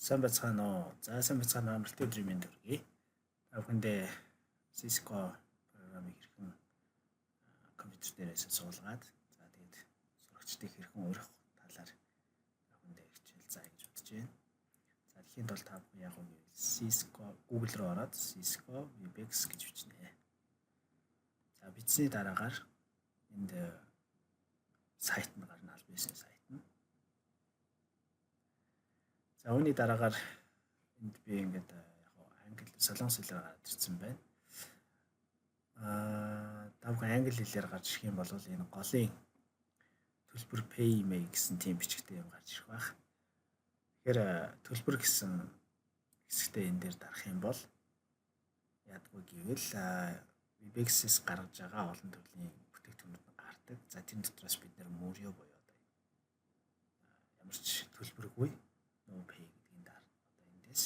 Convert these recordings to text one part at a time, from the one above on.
Сайн байцгаана уу? За сайн байцгаана уу? Амралтын өдрийн мэнд хүргэе. Та бүхэндээ Cisco програмыг хэрхэн компьютер дээрээс суулгаад за тэгээд сурагчдыг хэрхэн урих талаар та бүхэндээ хичээл заа гэж бодож байна. За дэлхийн тул та бүхэн яг үгүй Cisco Google руу ороод Cisco Webex гэж бичнэ. За бичсний дараагаар энд сайт нь гарна, аль биесний сайт нь. За үүний дараагаар энд би ингээд англи солонгос хэлээр гараад ирсэн байна. Та бүхэн англи хэлээр гарч ирэх юм бол энэ голын төлбөр pay me гэсэн тийм бичгтэй юм гарч ирэх байх. Тэгэхээр төлбөр гэсэн хэсэгтээ энэ дээр дарах юм бол яадгүй гэвэл Webex-с гаргаж байгаа олон төрлийн бүтээгдэхүүнүүд нь гардаг. За тэр дотроос бид нэр мөрөө боёо одоо ямар ч төлбөргүй no pay гэдгийг дараа одоо эндээс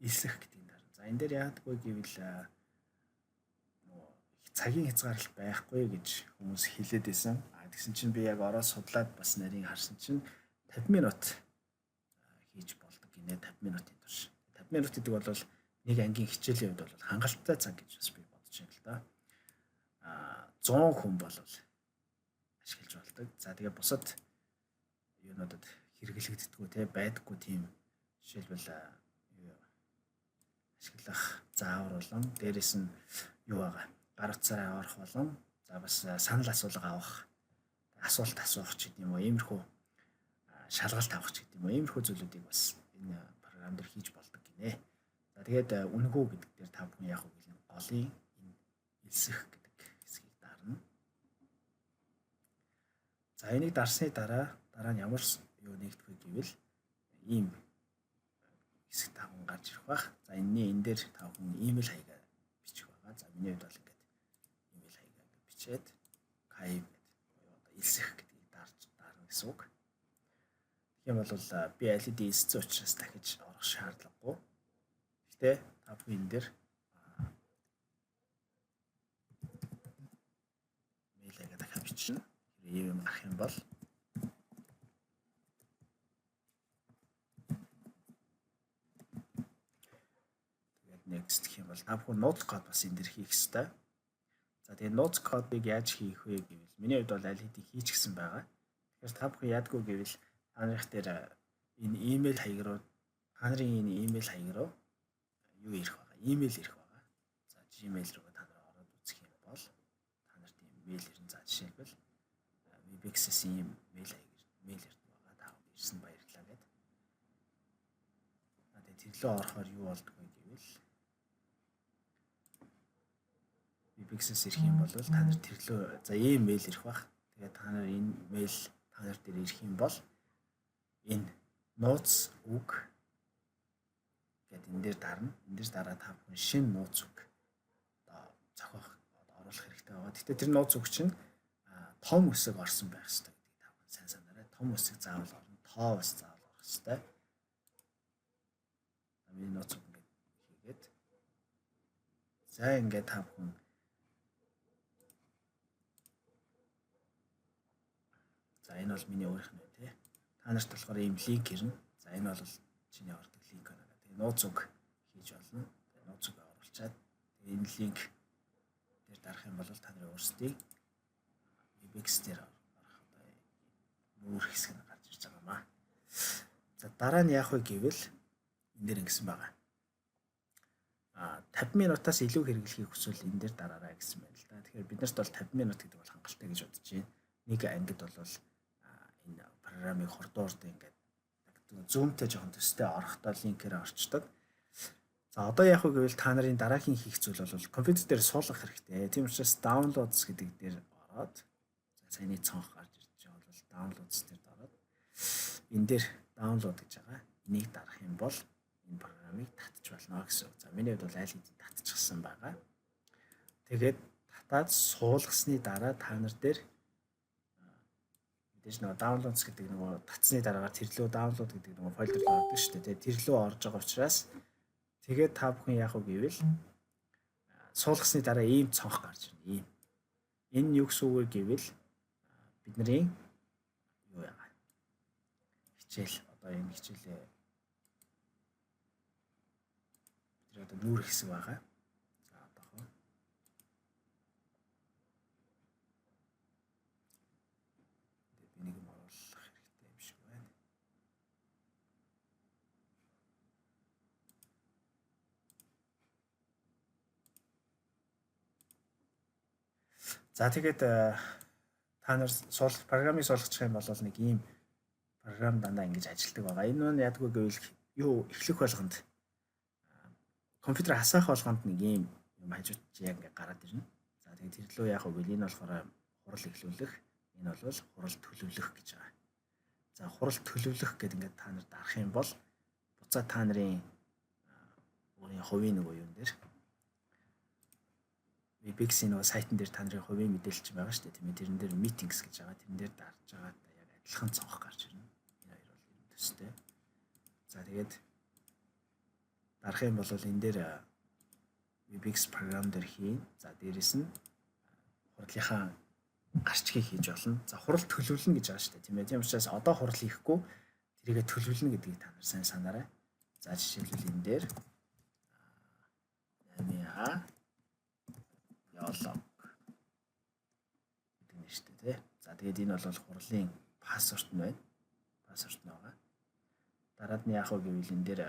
илсэх гэдгийг дараа. За энэ дээр яадгүй гэвэл цагийн хязгаарлалт байхгүй гэж хүмүүс хэлээд байсан. Тэгсэн чинь би яг ороод судлаад бас нарийн харсан чинь 50 минут хийж болдог гинэ 50 минутын турш. 50 минут гэдэг бол нэг ангийн хичээлийн үед бол хангалттай цаг гэж бас би бодож байна л да. 100 хүн бол ашиглаж болдог. За тэгээ бусад юунуудад хэрэглэгддэггүй те байдаггүй тийм жишээлбэл ашиглах заавар болон дээрэс нь юу байгаа гар утсаараа орох болон за бас санал асуулга авах асуулт асуух ч гэдэг юм уу иймэрхүү шалгалт авах ч гэдэг юм уу иймэрхүү зүйлүүдийг бас энэ програм дээр хийж болдог гинэ. За тэгээд үнгүү гэдэг дээр та бүхэн яг үгүй голын энэ элсэх гэдэг хэсгийг дарна. За энийг дарсны дараа нь ямар юу нэгтгэх гэвэл ийм хэсэг та бүхэн гарч ирэх бах. За энэ дээр та бүхэн имэйл хаягаа бичих байгаа. За миний хувьд бол ингээд имэйл хаягаа ингээд бичээд kayv гэдэг одоо элсэх гэдгийг дарна гэсэн үг. Тэгэх юм бол би LED элссэн учраас дахиж орох шаардлагагүй. Гэтэ та бүхэн энэ дээр имэйл хаягаа дахиад бичнэ. Хэрэг юм арах юм бол next гэх юм бол та бүхэн нууц код бас энэ дэр хийх хэрэгтэй. За тэгээд нууц кодыг яаж хийх вэ гэвэл миний хувьд бол аль хэдийн хийчихсэн байгаа. Тэгэхээр та бүхэн яадгүй гэвэл та нарих дээр энэ имэйл хаяг руу та нарын энэ имэйл хаяг руу юу ирэх байгаа? Имэйл ирэх байгаа. За Gmail руу та нар ороод үзэх юм бол та нарт имэйл ирнэ. За жишээлбэл Webex-с ийм мэйл ирнэ байгаа. Та ирсэн баярлалаа гэдэг. Тэгээд тэрлөө орохоор юу болдгоо гэвэл Webex-с ирэх юм бол та нар тэрлөө за ийм мэйл ирэх бах. Тэгээд та нар энэ мэйл та нар дээр ирэх юм бол энэ нууц үг гэдэг энэ дээр дарна. Энэ дээр дараа та бүхэн шинэ нууц үг одоо зохиох оруулах хэрэгтэй байгаа. Гэхдээ тэр нууц үг чинь том үсэг орсон байх хэрэгтэй гэдгийг та бүхэн сайн санаарай. Том үсэг заавал орно. Тоо бас заавал орох хэрэгтэй. Миний нууц үг ингээд хийгээд за ингээд та бүхэн за энэ бол миний өөрийнх нь тий. Та нарт болохоор ийм линк ирнэ. За энэ бол чиний ордог линк байна. Тэгээ нууц үг хийж болно. Тэгээ нууц үг оруулчаад тэгээ энэ линк дээр дарах юм бол та нарын өөрсдийг Webex дээр орох одоо нүүр хэсэг нь гарч ирж байгаа маа. За дараа нь яах вэ гэвэл энэ дээр ингэсэн байгаа. 50 минутаас илүү хэрэглэхийг хүсвэл энэ дээр дараарай гэсэн байна л да. Тэгэхээр бид нарт бол 50 минут гэдэг бол хангалттай гэж бодож байна. Нэг ангид бол энэ програмыг хурдуурд ингээд зүүмтэй жоохон төстэй орохдоо линкээр орчдөг. За одоо яах вэ гэвэл та нарын дараагийн хийх зүйл бол компьютер дээр суулгах хэрэгтэй. Тийм учраас downloads гэдэг дээр ороод за саяны цонх гарч ирж байгаа бол downloads дээр ороод энэ дээр download гэж байгаа. Энийг дарах юм бол энэ програмыг татчих болно гэсэн. За миний хувьд бол аль хэдийн татчихсан байгаа. Тэгээд татаад суулгасны дараа та нар дээр мэдээж нөгөө downloads гэдэг нөгөө татсны дараагаар тэрлөө download гэдэг нөгөө файлд руу ордог шүү дээ. Тэрлөө орж байгаа учраас тэгээд та бүхэн яах вэ гэвэл суулгасны дараа ийм цонх гарч ирнэ. Ийм. Энэ юу гэсэн үг вэ гэвэл бидний юу яагаа хичээл одоо энэ хичээлээ одоо нүүр хэсэг байгаа. За одоохоо би нэг юм оруулах хэрэгтэй юм шиг байна. За тэгээд та нар програмыг суулгачих юм бол нэг ийм програм дандаа ингэж ажилладаг байгаа. Энэ нь ядгүй гэвэл юу эхлэх болгонд компьютер хасаах болгонд нэг ийм юм хажууд яг ингэ гараад ирнэ. За тэгээд тэр лөө яг үгүй энэ болохоор хурал эхлүүлэх, энэ бол хурал төлөвлөх гэж байгаа. За хурал төлөвлөх гэдэг ингээд та нар дарах юм бол буцаа та нарын өөрийн хувийн нөгөө юм дээр Webex-ийн нөгөө сайтн дээр та нарын хувийн мэдээлэл байгаа шүү дээ. Тийм ээ. Тэрэн дээр meetings гэж байгаа. Тэрэн дээр дарж байгаа яг адилхан цонх гарч ирнэ. Энэ хоёр бол юм төстэй. За тэгээд дарах юм бол энэ дээр Webex програм дээр хийн. За дээрэс нь хурлынхаа гарчгийг хийж болно. За хурал төлөвлөнө гэж байгаа шүү дээ. Тийм ээ. Тийм учраас одоо хурал хийхгүй тэрийгэ төлөвлөнө гэдгийг та нар сайн санаарай. За жишээлбэл энэ дээр 8А Ялог гэдэг нь шүү дээ. За тэгээд энэ бол хурлын пассворд нь байна. Пассворд нь байгаа. Дараад нь яах вэ гэвэл энэ дээр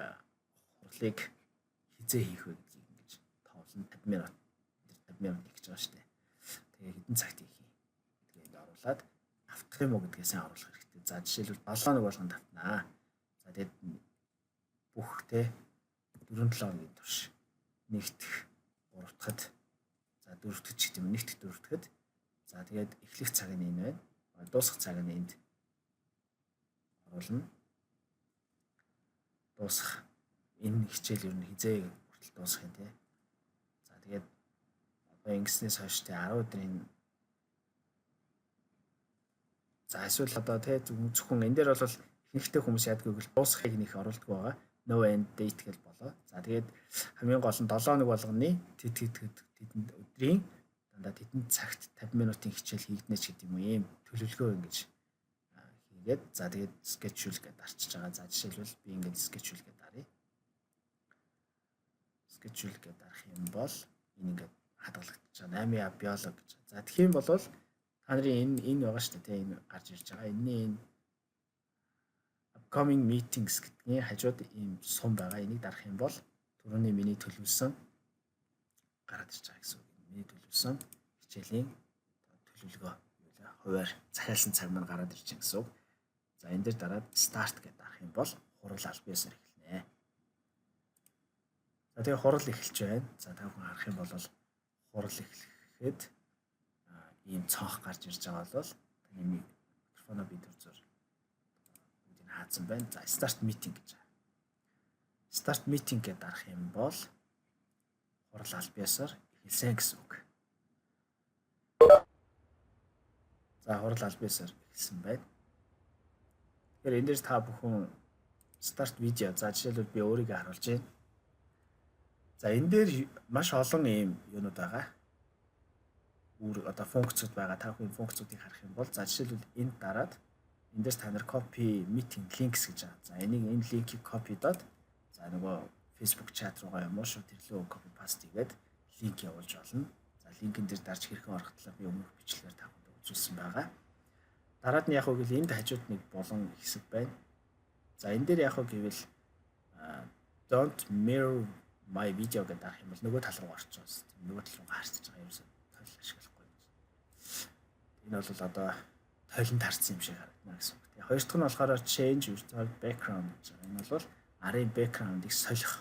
хурлыг хизээ хийх вэ гэдгийг ингэж тоолно 50 минут. 50 минут гэж байгаа шүү дээ. Тэгээ хэдэн цагт хийх юм гэдгийг энд оруулаад автах юм уу гэдгээ сайн оруулах хэрэгтэй. За жишээлбэл 7 хоног болгонд автнаа. За тэгээд бүх те 4-7 хоногийн турш нэгдэх 3 дахьад за 4 дахь ч гэдэг юм нэгдэх 4 дахьад за тэгээд эхлэх цаг нь энэ байна. Дуусах цаг нь энд оруулна. Дуусах энэ хичээл ер нь хизээ хүртэл дуусах юм тий. За тэгээд одоо ингэснээс хойш тий 10 өдрийн за эсвэл одоо тий зөвхөн энэ дээр бол ихэнхдээ хүмүүс яадгүй бол дуусахыг нэх оруулдаг байгаа. No end date гэж болоо. За тэгээд хамгийн гол нь 7 хоног болгоны тэдэнд өдрийн дандаа тэдэнд цагт 50 минутын хичээл хийгднэ ч гэдэг юм уу ийм төлөвлөгөө ингэж хийгээд за тэгээд schedule гэдээ дарчиж байгаа. За жишээлбэл би ингэж schedule гэдээ даръя. Schedule гэдээ дарах юм бол энэ ингээд хадгалагдаж байгаа 8А биолог гэж. За тэгэх юм бол та нарын энэ байгаа шүү дээ энэ гарч ирж байгаа. Энэний энэ upcoming meetings гэдгийн хажууд ийм сум байгаа. Энийг дарах юм бол түрүүний миний төлөвлөсөн гараад ирж байгаа гэсэн үг. Миний төлөвлөсөн хичээлийн төлөвлөгөө юу хуваар захиалсан цаг маань гараад ирж байгаа гэсэн үг. За энэ дээр дараад start гэдээ дарах юм бол хурал аль биесээр эхэлнэ. За тэгээ хурал эхэлж байна. За та бүхэн харах юм бол хурал эхлэхэд ийм цонх гарч ирж байгаа бол таны микрофоно бид үзэр бүгдийг хаацсан байна. За start meeting гэж байна. Start meeting гэдээ дарах юм бол хурал аль биесээр эхэлсэн гэсэн үг. За хурал аль биесээр эхэлсэн байна. Тэгэхээр энэ дээр та бүхэн start video за жишээлбэл би өөрийгөө харуулж байна. За энэ дээр маш олон ийм юунууд байгаа. Одоо функцүүд байгаа. Та бүхэн функцүүдийг харах юм бол за жишээлбэл энд дараад энэ дээр та нар copy meeting links гэж байгаа. За энийг энэ линкийг copy-доод за нөгөө Facebook chat руугаа юм уу шүү тэрлөө copy paste хийгээд линк явуулж болно. За линкэн дээр дарж хэрхэн орох талаар би өмнөх бичлэгээр та бүхэнд үзүүлсэн байгаа. Дараад нь яг уу гэвэл энд хажууд нэг болон хэсэг байна. За энэ дээр яг уу гэвэл don't mirror my video гэдэг арах юм бол нөгөө тал руу орчих байсан. Нөгөө тал руу харцж байгаа юмсан тойл ашиглахгүй. Энэ бол одоо тойлонд харцсан юм шиг харагдана гэсэн үг. Тэгээ хоёр дахь нь болохоор change virtual background гэж байгаа. Энэ бол арын background-ыг солих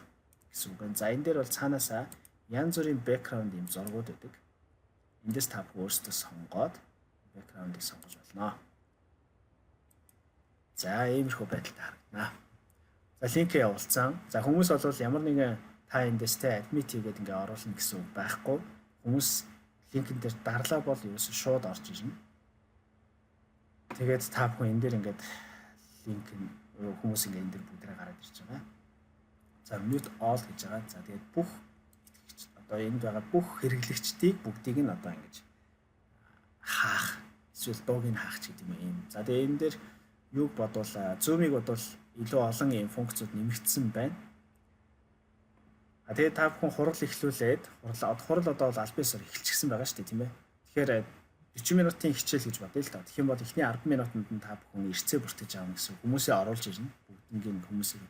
гэсэн үг. За энэ дээр бол цаанаасаа янз бүрийн background юм зургууд байдаг. Эндээс та өөрсдөө сонгоод background-ыг сонгож болно. За иймэрхүү байдалтай харагдана. За линкээ явуулсан. За хүмүүс бол ямар нэгэн та эндээс тэ admit хийгээд ингээ оруулна гэсэн үг байхгүй. Хүмүүс линкэн дээр дарлаа бол ерөөсөө шууд орж ирнэ. Тэгээд та бүхэн энэ дээр ингээд линк хүмүүс ингээ энэ дээр бүгдээ гараад ирж байгаа. За mute all гэж байгаа. За тэгээд бүх одоо энд байгаа бүх хэрэглэгчдийг бүгдийг нь одоо ингэж хаах эсвэл дууг нь хаах ч гэдэг юм. За тэгээд энэ дээр юуг бодвол Zoom-ыг бодвол илүү олон юм функцүүд нэмэгдсэн байна. Тэгээд та бүхэн хурал эхлүүлээд хурал одоо бол аль биесээр эхэлчихсэн байгаа шүү дээ, тийм ээ. Тэгэхээр 40 минутын хичээл гэж бодъё л доо. Тэгэх юм бол эхний 10 минутанд нь та бүхэн эрсцээ бүртгэж аавна гэсэн. Хүмүүсээ оруулж ирнэ. Бүгднийг хүмүүсийг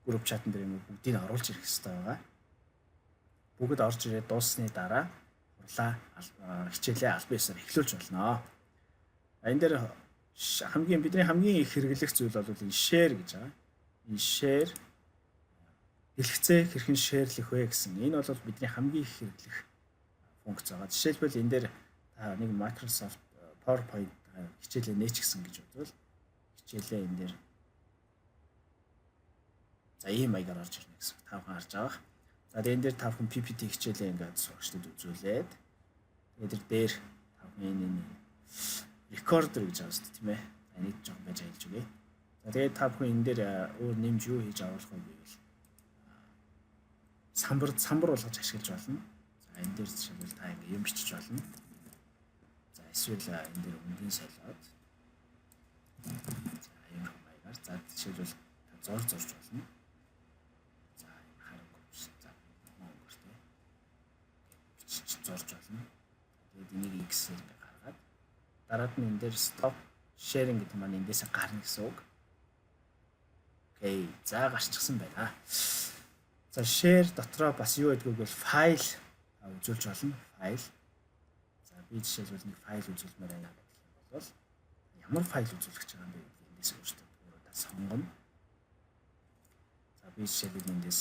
групп чатан дээр юм бүгдийг оруулж ирэх хэрэгтэй байгаа. Бүгд орж ирээд дууссаны дараа хурлаа хичээлээ аль биесээр эхлүүлж болно. Энэ дээр бидний хамгийн их хэрэглэх зүйл бол энэ share гэж байгаа. Энэ share дэлгэцээ хэрхэн шеэрлэх вэ гэсэн. Энэ бол бидний хамгийн их хэрэглэх функц байгаа. Жишээлбэл энэ дээр та нэг Microsoft PowerPoint хичээлээ нээчихсэн гэж бодвол хичээлээ энэ дээр за ийм маягаар орж ирнэ гэсэн. Та бүхэн харж байгаа. За энэ дээр та бүхэн PPT хичээлээ ингээд сурагчдад үзүүлээд тэгээд дээр та бүхэн энэ recorder гэж байгаа шүү дээ, тийм ээ. Энийг жоо байж ажиллаж өгье. За тэгээд та бүхэн энэ дээр өөр нэмж юу хийж авах вэ гэвэл самбар болгож ашиглаж болно. За энэ дээр жишээлбэл та ингэ юм бичиж болно. За эсвэл энэ дээр өнгийн солиод. За ийм маягаар за жишээлбэл та зорж болно. За харахгүй биш. За өнгөртэй. Бичиж зорж болно. Тэгээд энийг X-ээр ингэ гаргаад дараад нь энэ дээр stop sharing гэдэг маань эндээсээ гарна гэсэн үг. Окей. За гарчихсан байна. За share дотроо бас юу гэдгийг бол файл үзүүлж болно. Файл. За би жишээлбэл нэг файл үзүүлмээр байна гэх юм бол ямар файл үзүүлэх гэж байгаа юм бэ гэдгийг эндээс өөртөө та сонгоно. За би жишээлбэл эндээс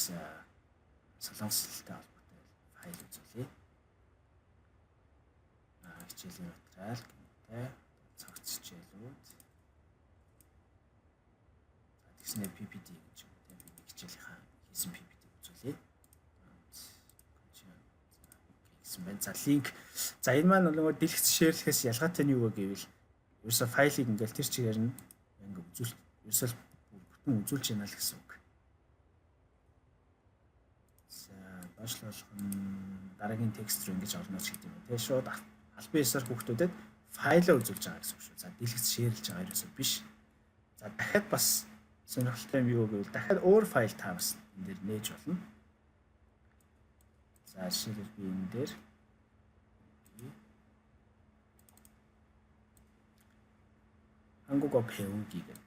солонгослолтой холбоотой файл үзүүлье. Хичээлийн материал гэмтэй цагт хичээлүүд. За тэгснээр PPT гэж юм тийм би хичээлийнхаа хийсэн PPT за линк. За энэ маань нөгөө дэлгэц шеэрлэхээс ялгаатай нь юу вэ гэвэл ерөөсө файлыг ингээл тэр чигээр нь ингээ үзүүл ерөөсөө бүтэн үзүүлж яана л гэсэн үг. За баашлуулах нь дараагийн текст руу ингэж орноч гэдэг юм. Тэгээ шууд аль биесээр хүүхдүүдэд файлаа үзүүлж байгаа гэсэн үг шүү. За дэлгэц шеэрлж байгаа ерөөсөө биш. За дахиад бас сонирхолтой юм юу гэвэл дахиад өөр файл та бас энэ дээр нээж болно. За жишээлбэл би энэ дээр 한국어 배우기 гэдэг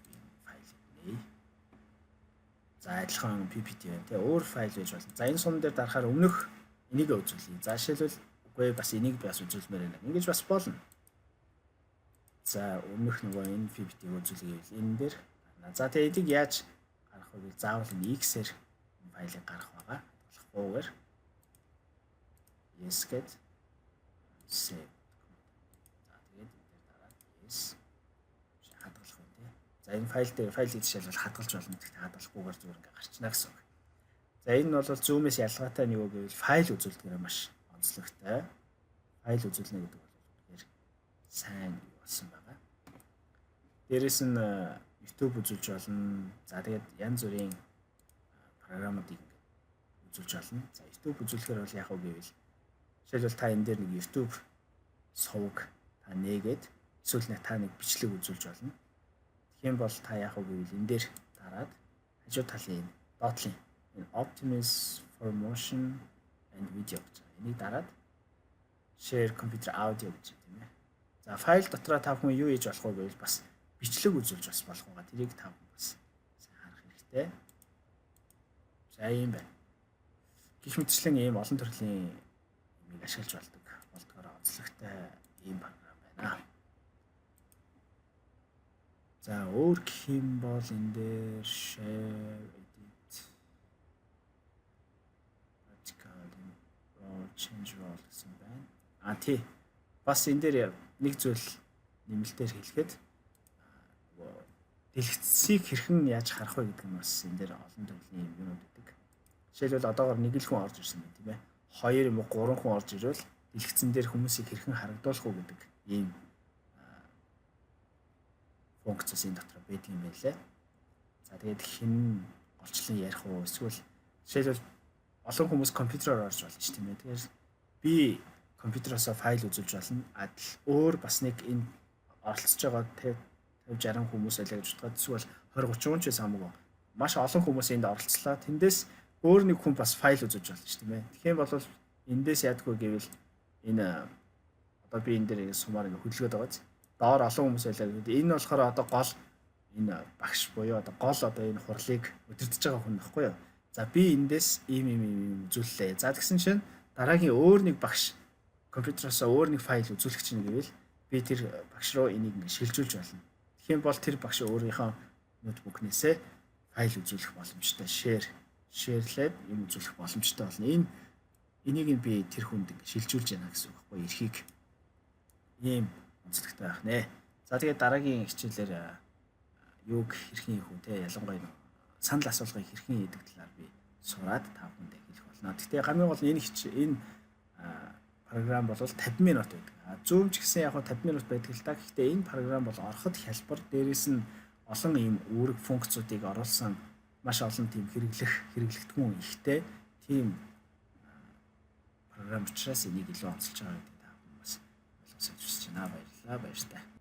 файл нэ. За адилхан PPT байна те өөр файл байж болно. За энэ сум дээр дарахаар өмнөх энийг үзүүлье. За жишээлбэл үгүй бас энийг бас үзүүлмээр байна. Ингэж бас болно. За өмнөх нөгөө энэ PPT-г үзүүлье гэвэл энэ дээр за тэгээ эдийг яаж гаргах вэ гэвэл заавал энэ X-ээр файлыг гаргах байгаа. Болохгүйгээр yes гэд save. За тэгээд энэ дээр дараад yes хадгалах үү те. За энэ файл дээр файлыг жишээлбэл хадгалж болно. Гэхдээ хадгалахгүйгээр зүгээр ингээ гарчна гэсэн үг. За энэ нь бол Zoom-ээс ялгаатай нь юу гэвэл файл үзүүлдгээрээ маш онцлогтой. Файл үзүүлнэ гэдэг бол үнэхээр сайн болсон байгаа. Дээрээс нь YouTube үзүүлж болно. За тэгээд янз бүрийн програмуудыг үзүүлж болно. За YouTube үзүүлэхээр бол яг уу гэвэл жишээлбэл та энэ дээр нэг YouTube сувг та нээгээд эсвэл та нэг бичлэг үзүүлж болно. Тэгэх юм бол та яг уу гэвэл энэ дээр дараад хажуу талын доотлын энэ Optimize for Motion and Video гэж энийг дараад Share Computer Audio гэж тийм ээ. За файл дотроо та бүхэн юу хийж болох вэ гэвэл бас бичлэг үзүүлж бас болох байгаа. Тэрийг та бүхэн бас сайн харах хэрэгтэй. За ийм байна. Гэх мэтчлэн ийм олон төрлийн юмыг ашиглаж болдгоор онцлогтой ийм програм байна. За өөр гэх юм бол энэ дээр share edit vertical role change role гэсэн байна. Тий. Бас энэ дээр нэг зүйл нэмэлтээр хэлэхэд дэлгэцийг хэрхэн яаж харах вэ гэдэг нь бас энэ дээр олон төрлийн юмнууд үүдэг. Жишээлбэл одоогоор нэг л хүн орж ирсэн байна тийм ээ. 2 юм уу 3 хүн орж ирвэл дэлгэцэн дээр хүмүүсийг хэрхэн харагдуулах уу гэдэг ийм функцс энэ дотор байдаг юм байна лээ. За тэгээд хэн голчлон ярих уу эсвэл жишээлбэл олон хүмүүс компьютероор орж болж тийм ээ. Тэгэхээр би компьютероос файл үзүүлж болно. Адил өөр бас нэг энэ оролцож байгаа 50 60 хүмүүс байлаа гэж бодоход эсвэл 20 30 ч хамаагүй маш олон хүмүүс энд оролцлоо. Тэндээс өөр нэг хүн бас файл үзэж болно шүү дээ. Тэгэх юм бол эндээс яадгүй гэвэл энэ одоо би энэ дээр сумаар ингээ хөдөлгөөд байгаа биз. Доор олон хүмүүс байлаа гэдэг. Энэ болохоор одоо гол энэ багш буюу одоо гол одоо энэ хурлыг өдөртөж байгаа хүн нөхгүй юу. За би эндээс ийм үзүүллээ. За тэгсэн чинь дараагийн өөр нэг багш компьютероос өөр нэг файл үзүүлэх чинь гэвэл би тэр багш руу энийг ингээ шилжүүлж болно. Тэгэх юм бол тэр багш өөрийнхөө ноутбукнээсээ файл үзүүлэх боломжтой. Share-лээд юм үзүүлэх боломжтой болно. Энийг би тэр хүнд ингээ шилжүүлж яана гэсэн үг байхгүй. Эрхийг ийм онцлогтой байх нэ. За тэгээд дараагийн хичээлээр юуг хэрхэн хийх үү те ялангуяа санал асуулгыг хэрхэн хийдэг талаар би сураад та бүхэндээ хэлэх болно. Гэхдээ хамгийн гол энэ програм бол 50 минут байдаг. Zoom ч гэсэн яг 50 минут байдаг л да. Гэхдээ энэ програм бол ороход хялбар, дээрээс нь олон ийм үүрэг функцуудыг оруулсан маш олон тийм хэрэглэгдэхүүн ихтэй тийм програм учраас энийг илүү онцолж байгаа гэдэг та бүхэн бас ойлгосож хүсэж байна. Баярлалаа. Баярлалаа.